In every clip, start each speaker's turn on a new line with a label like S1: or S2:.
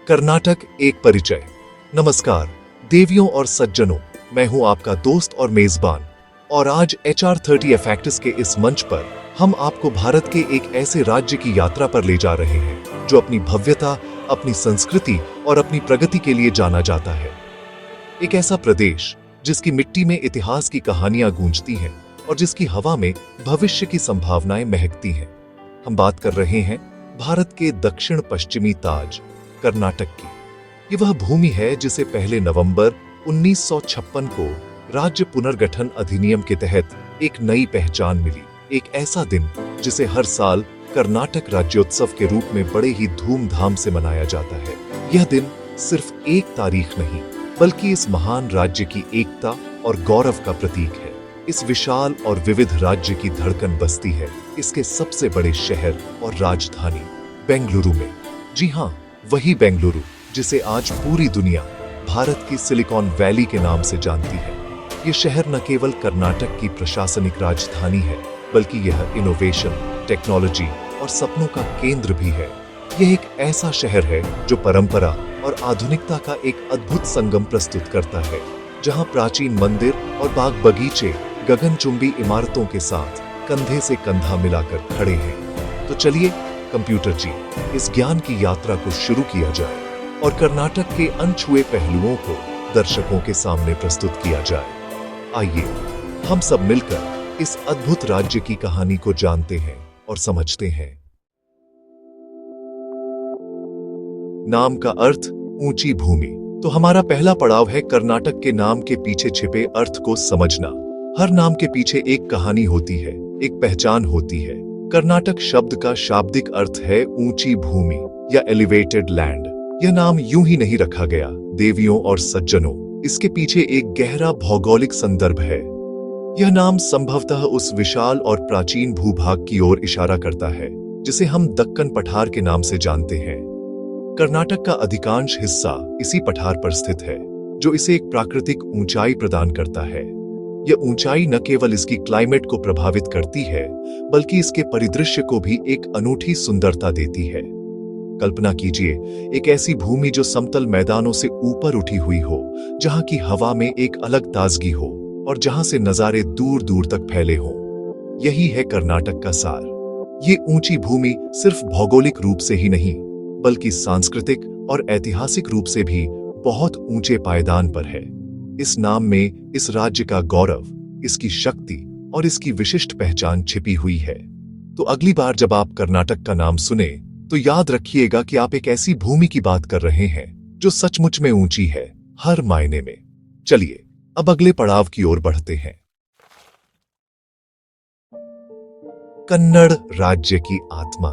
S1: कर्नाटक एक परिचय। नमस्कार देवियों और सज्जनों, मैं हूं आपका दोस्त और मेजबान, और आज HR30 फैक्ट्स के इस मंच पर हम आपको भारत के एक ऐसे राज्य की यात्रा पर ले जा रहे हैं जो अपनी भव्यता, अपनी संस्कृति और अपनी प्रगति के लिए जाना जाता है। एक ऐसा प्रदेश जिसकी मिट्टी में इतिहास की कहानियां गूंजती हैं और जिसकी हवा में भविष्य की संभावनाएं महकती हैं। हम बात कर रहे हैं भारत के दक्षिण पश्चिमी ताज कर्नाटक की। ये वह भूमि है जिसे पहले नवंबर 1956 को राज्य पुनर्गठन अधिनियम के तहत एक नई पहचान मिली। एक ऐसा दिन जिसे हर साल कर्नाटक राज्योत्सव के रूप में बड़े ही धूमधाम से मनाया जाता है। यह दिन सिर्फ एक तारीख नहीं, बल्कि इस महान राज्य की एकता और गौरव का प्रतीक है। इस विशाल और विविध राज्य की धड़कन बसती है इसके सबसे बड़े शहर और राजधानी बेंगलुरु में। जी हाँ, वही बेंगलुरु जिसे आज पूरी दुनिया भारत की सिलिकॉन वैली के नाम से जानती है। ये शहर न केवल कर्नाटक की प्रशासनिक राजधानी है, बल्कि यह इनोवेशन, टेक्नोलॉजी और सपनों का केंद्र भी है। यह एक ऐसा शहर है जो परंपरा और आधुनिकता का एक अद्भुत संगम प्रस्तुत करता है, जहां प्राचीन मंदिर और बाग बगीचे गगनचुंबी इमारतों के साथ कंधे से कंधा मिलाकर खड़े हैं। तो चलिए कंप्यूटर जी, इस ज्ञान की यात्रा को शुरू किया जाए और कर्नाटक के अनछुए पहलुओं को दर्शकों के सामने प्रस्तुत किया जाए। आइए हम सब मिलकर इस अद्भुत राज्य की कहानी को जानते हैं और समझते हैं। नाम का अर्थ ऊंची भूमि। तो हमारा पहला पड़ाव है कर्नाटक के नाम के पीछे छिपे अर्थ को समझना। हर नाम के पीछे एक कहानी होती है, एक पहचान होती है। कर्नाटक शब्द का शाब्दिक अर्थ है ऊंची भूमि या एलिवेटेड लैंड। यह नाम यूं ही नहीं रखा गया देवियों और सज्जनों, इसके पीछे एक गहरा भौगोलिक संदर्भ है। यह नाम संभवतः उस विशाल और प्राचीन भूभाग की ओर इशारा करता है जिसे हम दक्कन पठार के नाम से जानते हैं। कर्नाटक का अधिकांश हिस्सा इसी पठार पर स्थित है, जो इसे एक प्राकृतिक ऊंचाई प्रदान करता है। यह ऊंचाई न केवल इसकी क्लाइमेट को प्रभावित करती है, बल्कि इसके परिदृश्य को भी एक अनूठी सुंदरता देती है। कल्पना कीजिए एक ऐसी भूमि जो समतल मैदानों से ऊपर उठी हुई हो, जहां की हवा में एक अलग ताजगी हो और जहां से नजारे दूर दूर तक फैले हों। यही है कर्नाटक का सार। ये ऊंची भूमि सिर्फ भौगोलिक रूप से ही नहीं, बल्कि सांस्कृतिक और ऐतिहासिक रूप से भी बहुत ऊंचे पायदान पर है। इस नाम में इस राज्य का गौरव, इसकी शक्ति और इसकी विशिष्ट पहचान छिपी हुई है। तो अगली बार जब आप कर्नाटक का नाम सुने तो याद रखिएगा कि आप एक ऐसी भूमि की बात कर रहे हैं जो सचमुच में ऊंची है, हर मायने में। चलिए अब अगले पड़ाव की ओर बढ़ते हैं। कन्नड़ राज्य की आत्मा।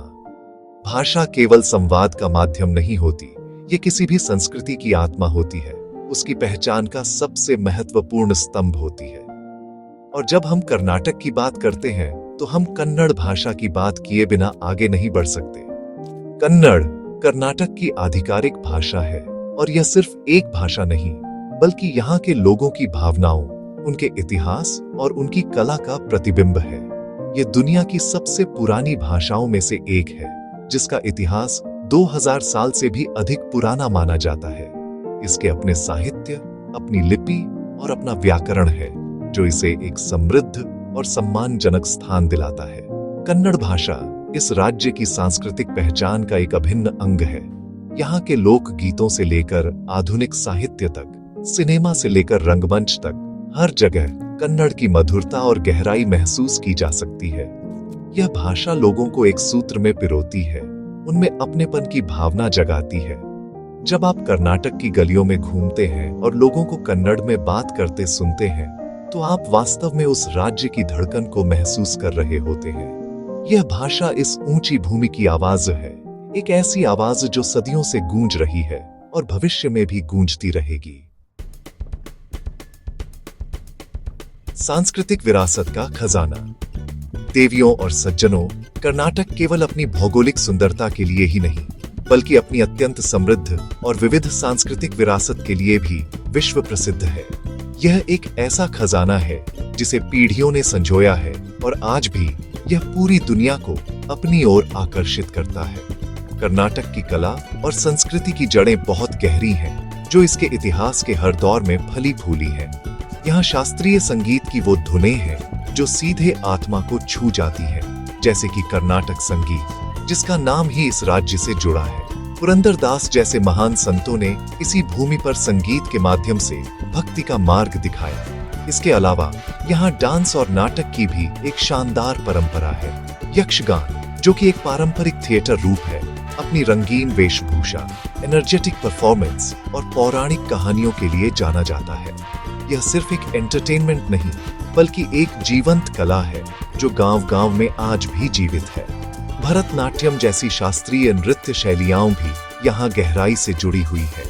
S1: भाषा केवल संवाद का माध्यम नहीं होती, ये किसी भी संस्कृति की आत्मा होती है, उसकी पहचान का सबसे महत्वपूर्ण स्तंभ होती है। और जब हम कर्नाटक की बात करते हैं तो हम कन्नड़ भाषा की बात किए बिना आगे नहीं बढ़ सकते। कन्नड़ कर्नाटक की आधिकारिक भाषा है, और यह सिर्फ एक भाषा नहीं, बल्कि यहाँ के लोगों की भावनाओं, उनके इतिहास और उनकी कला का प्रतिबिंब है। यह दुनिया की सबसे पुरानी भाषाओं में से एक है, जिसका इतिहास 2000 साल से भी अधिक पुराना माना जाता है। इसके अपने साहित्य, अपनी लिपि और अपना व्याकरण है, जो इसे एक समृद्ध और सम्मानजनक स्थान दिलाता है। कन्नड़ भाषा इस राज्य की सांस्कृतिक पहचान का एक अभिन्न अंग है। यहाँ के लोक गीतों से लेकर आधुनिक साहित्य तक, सिनेमा से लेकर रंगमंच तक, हर जगह कन्नड़ की मधुरता और गहराई महसूस की जा सकती है। यह भाषा लोगों को एक सूत्र में पिरोती है, उनमें अपनेपन की भावना जगाती है। जब आप कर्नाटक की गलियों में घूमते हैं और लोगों को कन्नड़ में बात करते सुनते हैं, तो आप वास्तव में उस राज्य की धड़कन को महसूस कर रहे होते हैं। यह भाषा इस ऊंची भूमि की आवाज है, एक ऐसी आवाज जो सदियों से गूंज रही है और भविष्य में भी गूंजती रहेगी। सांस्कृतिक विरासत का खजाना। देवियों और सज्जनों, कर्नाटक केवल अपनी भौगोलिक सुंदरता के लिए ही नहीं, बल्कि अपनी अत्यंत समृद्ध और विविध सांस्कृतिक विरासत के लिए भी विश्व प्रसिद्ध है। यह एक ऐसा खजाना है जिसे पीढ़ियों ने संजोया है और आज भी यह पूरी दुनिया को अपनी ओर आकर्षित करता है। कर्नाटक की कला और संस्कृति की जड़ें बहुत गहरी हैं, जो इसके इतिहास के हर दौर में फली फूली हैं। यहाँ शास्त्रीय संगीत की वो धुनें हैं जो सीधे आत्मा को छू जाती हैं, जैसे कि कर्नाटक संगीत, जिसका नाम ही इस राज्य से जुड़ा है। पुरंदरदास जैसे महान संतों ने इसी भूमि पर संगीत के माध्यम से भक्ति का मार्ग दिखाया। इसके अलावा यहाँ डांस और नाटक की भी एक शानदार परंपरा है। यक्षगान, जो कि एक पारंपरिक थिएटर रूप है, अपनी रंगीन वेशभूषा, एनर्जेटिक परफॉर्मेंस और पौराणिक कहानियों के लिए जाना जाता है। यह सिर्फ एक एंटरटेनमेंट नहीं, बल्कि एक जीवंत कला है जो गांव-गांव में आज भी जीवित है। भरतनाट्यम जैसी शास्त्रीय नृत्य शैलियां भी यहाँ गहराई से जुड़ी हुई है।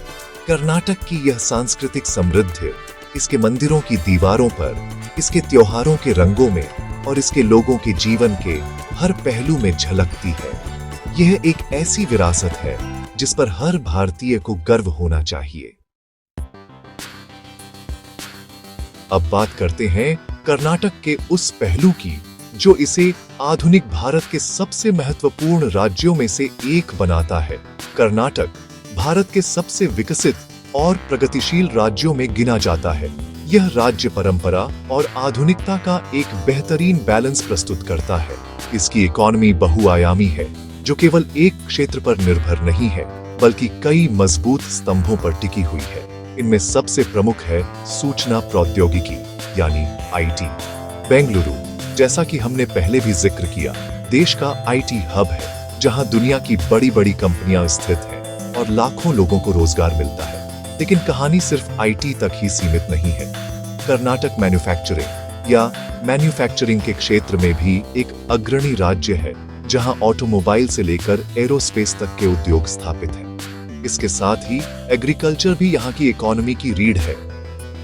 S1: कर्नाटक की यह सांस्कृतिक समृद्धि इसके मंदिरों की दीवारों पर, इसके त्योहारों के रंगों में और इसके लोगों के जीवन के हर पहलू में झलकती है। यह एक ऐसी विरासत है जिस पर हर भारतीय को गर्व होना चाहिए। अब बात करते हैं कर्नाटक के उस पहलू की जो इसे आधुनिक भारत के सबसे महत्वपूर्ण राज्यों में से एक बनाता है। कर्नाटक भारत के सबसे विकसित और प्रगतिशील राज्यों में गिना जाता है। यह राज्य परंपरा और आधुनिकता का एक बेहतरीन बैलेंस प्रस्तुत करता है। इसकी इकोनॉमी बहुआयामी है, जो केवल एक क्षेत्र पर निर्भर नहीं है, बल्कि कई मजबूत स्तंभों पर टिकी हुई है। इनमें सबसे प्रमुख है सूचना प्रौद्योगिकी यानी आईटी। बेंगलुरु, जैसा कि हमने पहले भी जिक्र किया, देश का आईटी हब है, जहां दुनिया की बड़ी-बड़ी कंपनियां स्थित हैं और लाखों लोगों को रोजगार मिलता है। लेकिन कहानी सिर्फ आईटी तक ही सीमित नहीं है। कर्नाटक मैन्युफैक्चरिंग के क्षेत्र में भी एक अग्रणी राज्य है, जहां ऑटोमोबाइल से लेकर एरोस्पेस तक के उद्योग स्थापित हैं। इसके साथ ही एग्रीकल्चर भी यहाँ की इकोनॉमी की रीढ़ है।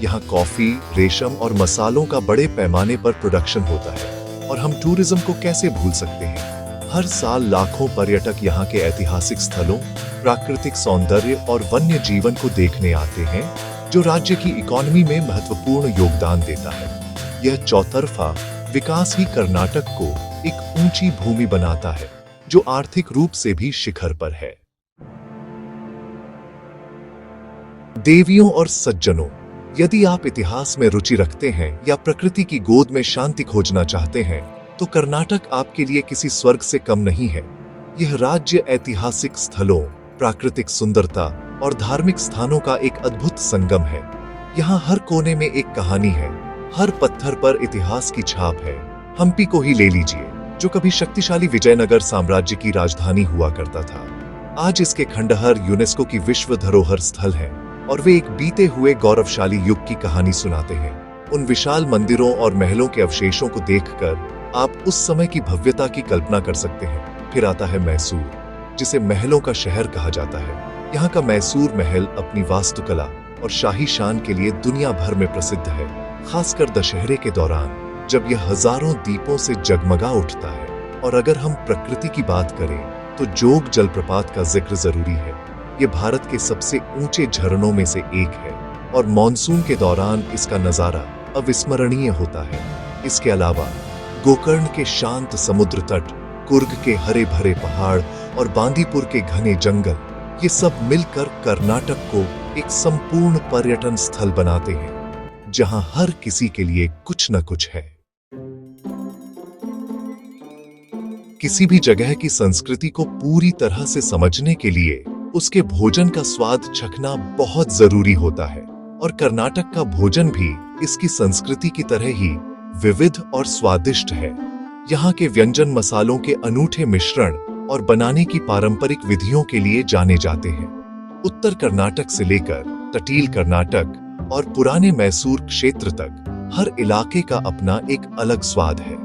S1: यहाँ कॉफी, रेशम और मसालों का बड़े पैमाने पर प्रोडक्शन होता है। और हम टूरिज्म को कैसे भूल सकते हैं। हर साल लाखों पर्यटक यहाँ के ऐतिहासिक स्थलों, प्राकृतिक सौंदर्य और वन्य जीवन को देखने आते हैं, जो राज्य की इकोनॉमी में महत्वपूर्ण योगदान देता है। यह चौतरफा विकास ही कर्नाटक को एक ऊंची भूमि बनाता है, जो आर्थिक रूप से भी शिखर पर है। देवियों और सज्जनों, यदि आप इतिहास में रुचि रखते हैं या प्रकृति की गोद में शांति खोजना चाहते हैं, तो कर्नाटक आपके लिए किसी स्वर्ग से कम नहीं है। यह राज्य ऐतिहासिक स्थलों, प्राकृतिक सुंदरता और धार्मिक स्थानों का एक अद्भुत संगम है। यहाँ हर कोने में एक कहानी है, हर पत्थर पर इतिहास की छाप है। हम्पी को ही ले लीजिए, जो कभी शक्तिशाली विजयनगर साम्राज्य की राजधानी हुआ करता था। आज इसके खंडहर यूनेस्को की विश्व धरोहर स्थल हैं और वे एक बीते हुए गौरवशाली युग की कहानी सुनाते हैं। उन विशाल मंदिरों और महलों के अवशेषों को देखकर आप उस समय की भव्यता की कल्पना कर सकते हैं। फिर आता है मैसूर, जिसे महलों का शहर कहा जाता है। यहाँ का मैसूर महल अपनी वास्तुकला और शाही शान के लिए दुनिया भर में प्रसिद्ध है, खासकर दशहरे के दौरान, जब यह हजारों दीपों से जगमगा उठता है। और अगर हम प्रकृति की बात करें, तो जोग जलप्रपात का जिक्र जरूरी है। ये भारत के सबसे ऊंचे झरनों में से एक है और मॉनसून के दौरान इसका नजारा अविस्मरणीय होता है। इसके अलावा गोकर्ण के शांत समुद्र तट, कुर्ग के हरे भरे पहाड़ और बांदीपुर के घने जंगल, ये सब मिलकर कर्नाटक को एक संपूर्ण पर्यटन स्थल बनाते हैं, जहां हर किसी के लिए कुछ न कुछ है। किसी भी जगह की संस्कृति को पूरी तरह से समझने के लिए उसके भोजन का स्वाद चखना बहुत जरूरी होता है। और कर्नाटक का भोजन भी इसकी संस्कृति की तरह ही विविध और स्वादिष्ट है। यहाँ के व्यंजन मसालों के अनूठे मिश्रण और बनाने की पारंपरिक विधियों के लिए जाने जाते हैं। उत्तर कर्नाटक से लेकर तटील कर्नाटक और पुराने मैसूर क्षेत्र तक हर इलाके का अपना एक अलग स्वाद है।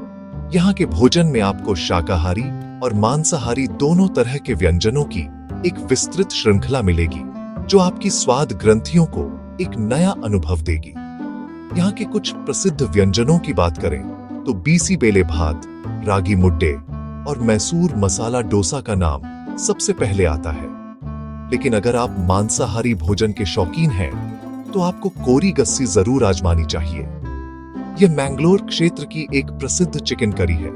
S1: यहाँ के भोजन में आपको शाकाहारी और मांसाहारी दोनों तरह के व्यंजनों की एक विस्तृत श्रृंखला मिलेगी, जो आपकी स्वाद ग्रंथियों को एक नया अनुभव देगी। यहाँ के कुछ प्रसिद्ध व्यंजनों की बात करें तो बीसी बेले भात, रागी मुड्डे और मैसूर मसाला डोसा का नाम सबसे पहले आता है। लेकिन अगर आप मांसाहारी भोजन के शौकीन हैं, तो आपको कोरी गस्सी जरूर आजमानी चाहिए। यह मैंगलोर क्षेत्र की एक प्रसिद्ध चिकन करी है,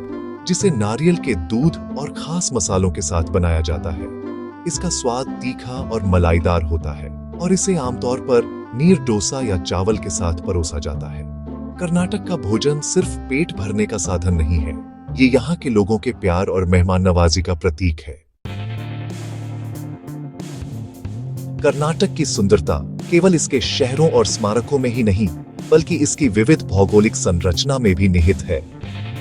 S1: जिसे नारियल के दूध और खास मसालों के साथ बनाया जाता है। इसका स्वाद तीखा और मलाईदार होता है और इसे आमतौर पर नीर डोसा या चावल के साथ परोसा जाता है। कर्नाटक का भोजन सिर्फ पेट भरने का साधन नहीं है, ये यहाँ के लोगों के प्यार और मेहमान नवाजी का प्रतीक है। कर्नाटक की सुंदरता केवल इसके शहरों और स्मारकों में ही नहीं, बल्कि इसकी विविध भौगोलिक संरचना में भी निहित है।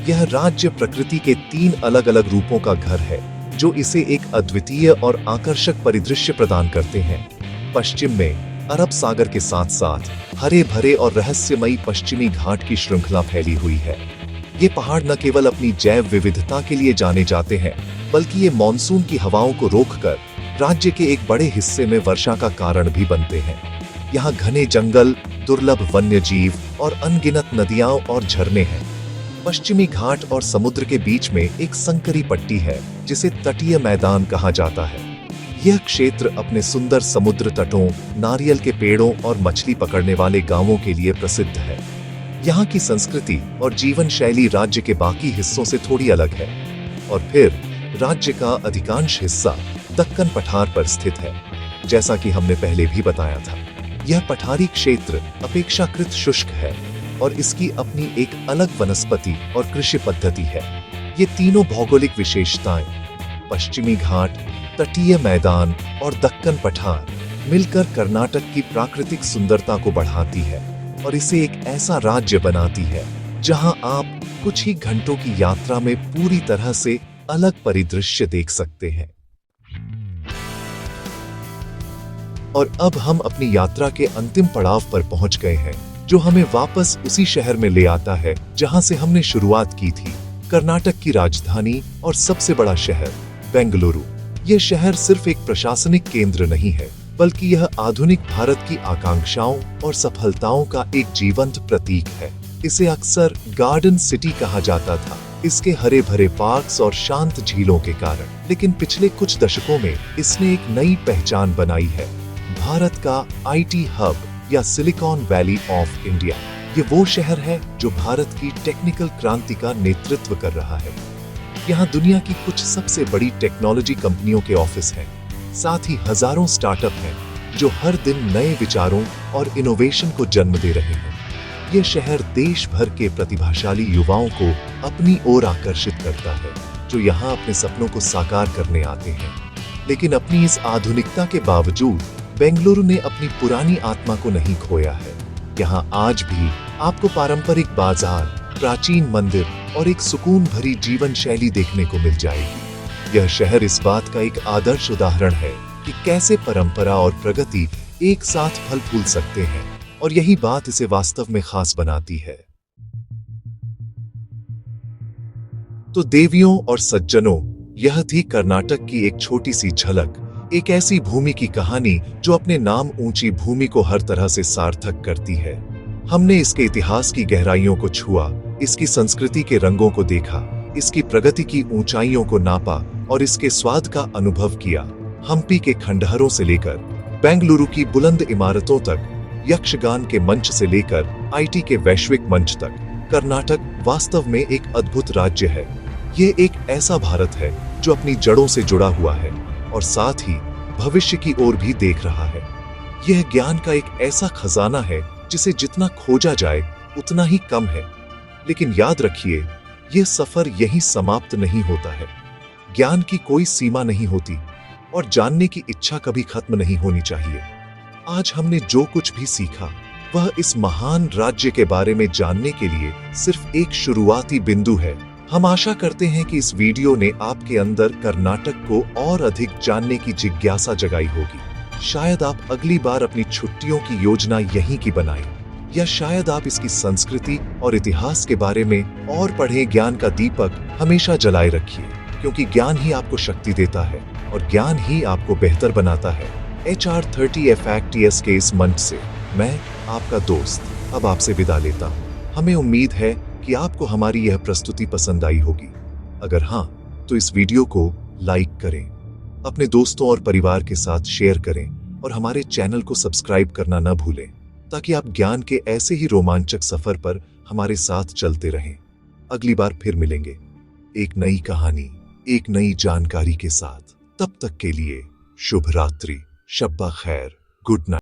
S1: यह राज्य प्रकृति के 3 अलग-अलग रूपों का घर है, जो इसे एक अद्वितीय और आकर्षक परिदृश्य प्रदान करते हैं। पश्चिम में अरब सागर के साथ-साथ हरे भरे और रहस्यमयी पश्चिमी घाट की श्रृंखला फैली हुई है। ये पहाड़ न केवल अपनी जैव विविधता के लिए जाने जाते हैं, बल्कि ये मानसून की हवाओं को रोककर राज्य के एक बड़े हिस्से में वर्षा का कारण भी बनते हैं। यहाँ घने जंगल, दुर्लभ वन्य जीव और अनगिनत नदियां और झरने हैं। पश्चिमी घाट और समुद्र के बीच में एक संकरी पट्टी है, जिसे तटीय मैदान कहा जाता है। यह क्षेत्र अपने सुंदर समुद्र तटों, नारियल के पेड़ों और मछली पकड़ने वाले गांवों के लिए प्रसिद्ध है। यहाँ की संस्कृति और जीवन शैली राज्य के बाकी हिस्सों से थोड़ी अलग है। और फिर राज्य का अधिकांश हिस्सा दक्कन पठार पर स्थित है। जैसा कि हमने पहले भी बताया था, यह पठारी क्षेत्र अपेक्षाकृत शुष्क है और इसकी अपनी एक अलग वनस्पति और कृषि पद्धति है। ये तीनों भौगोलिक विशेषताएं, पश्चिमी घाट, तटीय मैदान और दक्कन पठार, मिलकर कर्नाटक की प्राकृतिक सुंदरता को बढ़ाती है और इसे एक ऐसा राज्य बनाती है जहां आप कुछ ही घंटों की यात्रा में पूरी तरह से अलग परिदृश्य देख सकते हैं। और अब हम अपनी यात्रा के अंतिम पड़ाव पर पहुंच गए हैं, जो हमें वापस उसी शहर में ले आता है जहां से हमने शुरुआत की थी, कर्नाटक की राजधानी और सबसे बड़ा शहर बेंगलुरु। यह शहर सिर्फ एक प्रशासनिक केंद्र नहीं है, बल्कि यह आधुनिक भारत की आकांक्षाओं और सफलताओं का एक जीवंत प्रतीक है। इसे अक्सर गार्डन सिटी कहा जाता था, इसके हरे भरे पार्क्स और शांत झीलों के कारण। लेकिन पिछले कुछ दशकों में इसने एक नई पहचान बनाई है, भारत का आईटी हब या सिलिकॉन वैली ऑफ इंडिया। ये वो शहर है जो भारत की टेक्निकल क्रांति का नेतृत्व कर रहा है। यहाँ दुनिया की कुछ सबसे बड़ी टेक्नोलॉजी कंपनियों के ऑफिस हैं, साथ ही हजारों स्टार्टअप हैं जो हर दिन नए विचारों और इनोवेशन को जन्म दे रहे हैं। ये शहर देश भर के प्रतिभाशाली युवाओं को अपनी ओर आकर्षित करता है, जो यहाँ अपने सपनों को साकार करने आते हैं। लेकिन अपनी इस आधुनिकता के बावजूद बेंगलुरु ने अपनी पुरानी आत्मा को नहीं खोया है। यहाँ आज भी आपको पारंपरिक बाजार, प्राचीन मंदिर और एक सुकून भरी जीवन शैली देखने को मिल जाएगी। यह शहर इस बात का एक आदर्श उदाहरण है कि कैसे परंपरा और प्रगति एक साथ फल फूल सकते हैं, और यही बात इसे वास्तव में खास बनाती है। तो देवियों और सज्जनों, यह थी कर्नाटक की एक छोटी सी झलक, एक ऐसी भूमि की कहानी जो अपने नाम ऊंची भूमि को हर तरह से सार्थक करती है। हमने इसके इतिहास की गहराइयों को छुआ, इसकी संस्कृति के रंगों को देखा, इसकी प्रगति की ऊंचाइयों को नापा और इसके स्वाद का अनुभव किया। हम्पी के खंडहरों से लेकर बेंगलुरु की बुलंद इमारतों तक, यक्षगान के मंच से लेकर आईटी के वैश्विक मंच तक, कर्नाटक वास्तव में एक अद्भुत राज्य है। ये एक ऐसा भारत है जो अपनी जड़ों से जुड़ा हुआ है और साथ ही भविष्य की ओर भी देख रहा है। यह ज्ञान का एक ऐसा खजाना है जिसे जितना खोजा जाए उतना ही कम है। लेकिन याद रखिए, यह सफर यहीं समाप्त नहीं होता है। ज्ञान की कोई सीमा नहीं होती और जानने की इच्छा कभी खत्म नहीं होनी चाहिए। आज हमने जो कुछ भी सीखा, वह इस महान राज्य के बारे में जानने के लिए सिर्फ एक शुरुआती बिंदु है। हम आशा करते हैं कि इस वीडियो ने आपके अंदर कर्नाटक को और अधिक जानने की जिज्ञासा जगाई होगी। शायद आप अगली बार अपनी छुट्टियों की योजना यहीं की बनाएं, या शायद आप इसकी संस्कृति और इतिहास के बारे में और पढ़ें। ज्ञान का दीपक हमेशा जलाए रखिए, क्योंकि ज्ञान ही आपको शक्ति देता है और ज्ञान ही आपको बेहतर बनाता है। HR30 FACTS के इस मंच से मैं, आपका दोस्त, अब आपसे विदा लेता हूँ। हमें उम्मीद है कि आपको हमारी यह प्रस्तुति पसंद आई होगी। अगर हाँ, तो इस वीडियो को लाइक करें, अपने दोस्तों और परिवार के साथ शेयर करें और हमारे चैनल को सब्सक्राइब करना न भूलें, ताकि आप ज्ञान के ऐसे ही रोमांचक सफर पर हमारे साथ चलते रहें। अगली बार फिर मिलेंगे एक नई कहानी, एक नई जानकारी के साथ। तब तक के लिए शुभ रात्रि, शब्बा खैर, गुड नाइट।